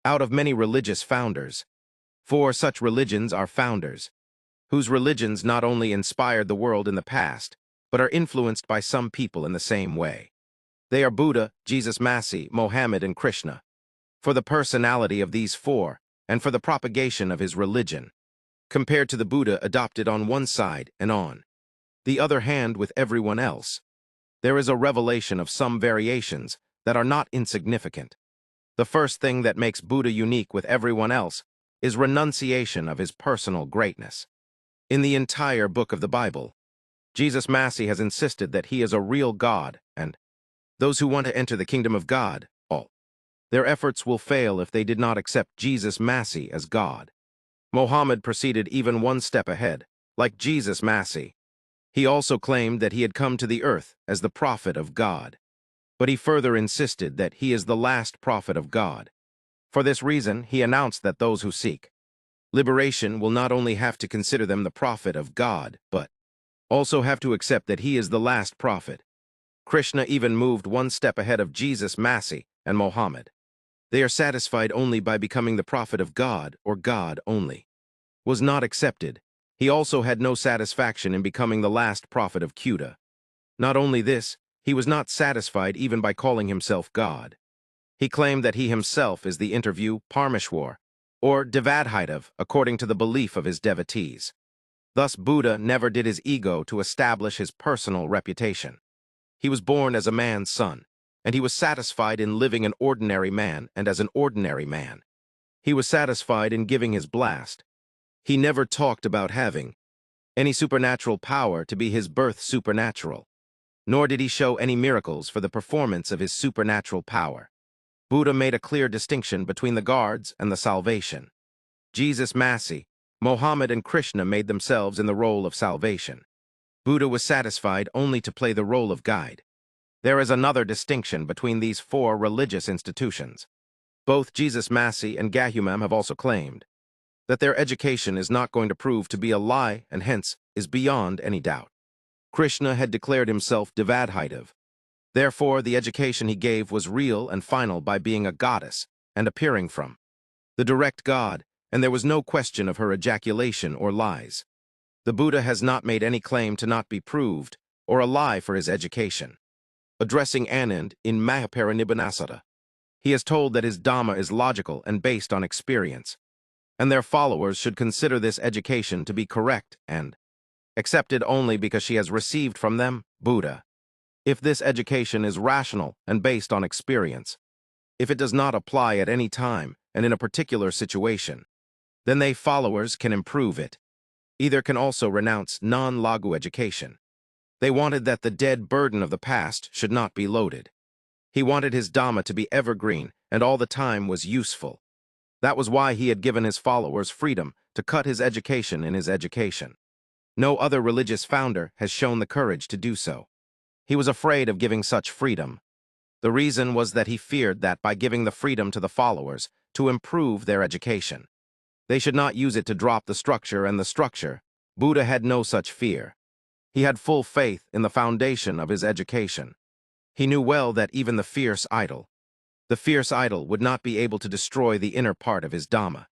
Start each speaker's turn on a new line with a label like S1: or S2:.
S1: Out of many religious founders, 4 such religions are founders, whose religions not only inspired the world in the past, but are influenced by some people in the same way. They are Buddha, Jesus Masih, Mohammed, and Krishna. For the personality of these 4, and for the propagation of his religion, compared to the Buddha adopted on one side and on the other hand with everyone else, there is a revelation of some variations that are not insignificant. The first thing that makes Buddha unique with everyone else is renunciation of his personal greatness. In the entire book of the Bible, Jesus Masih has insisted that he is a real God, and those who want to enter the kingdom of God, all their efforts will fail if they did not accept Jesus Masih as God. Mohammed proceeded even one step ahead. Like Jesus Masih, he also claimed that he had come to the earth as the prophet of God. But he further insisted that he is the last prophet of God. For this reason, he announced that those who seek liberation will not only have to consider them the prophet of God, but also have to accept that he is the last prophet. Krishna even moved one step ahead of Jesus Masih and Mohammed. They are satisfied only by becoming the prophet of God, or God only was not accepted. He also had no satisfaction in becoming the last prophet of Kuta. Not only this, he was not satisfied even by calling himself God. He claimed that he himself is the interview Parmeshwar, or Devadhitav, according to the belief of his devotees. Thus Buddha never did his ego to establish his personal reputation. He was born as a man's son, and he was satisfied in living an ordinary man and as an ordinary man. He was satisfied in giving his blast. He never talked about having any supernatural power to be his birth supernatural, nor did he show any miracles for the performance of his supernatural power. Buddha made a clear distinction between the guards and the salvation. Jesus Masih, Mohammed, and Krishna made themselves in the role of salvation. Buddha was satisfied only to play the role of guide. There is another distinction between these 4 religious institutions. Both Jesus Masih and DHAMMA have also claimed that their education is not going to prove to be a lie and hence is beyond any doubt. Krishna had declared himself Devadhitav. Therefore, the education he gave was real and final by being a goddess and appearing from the direct God, and there was no question of her ejaculation or lies. The Buddha has not made any claim to not be proved or a lie for his education. Addressing Anand in Mahaparinibbanasutta, he has told that his Dhamma is logical and based on experience, and their followers should consider this education to be correct and accepted only because she has received from them, Buddha. If this education is rational and based on experience, if it does not apply at any time and in a particular situation, then they followers can improve it. Either can also renounce non-lagu education. They wanted that the dead burden of the past should not be loaded. He wanted his Dhamma to be evergreen and all the time was useful. That was why he had given his followers freedom to cut his education in his education. No other religious founder has shown the courage to do so. He was afraid of giving such freedom. The reason was that he feared that by giving the freedom to the followers to improve their education, they should not use it to drop the structure and the structure. Buddha had no such fear. He had full faith in the foundation of his education. He knew well that even the fierce idol would not be able to destroy the inner part of his Dhamma.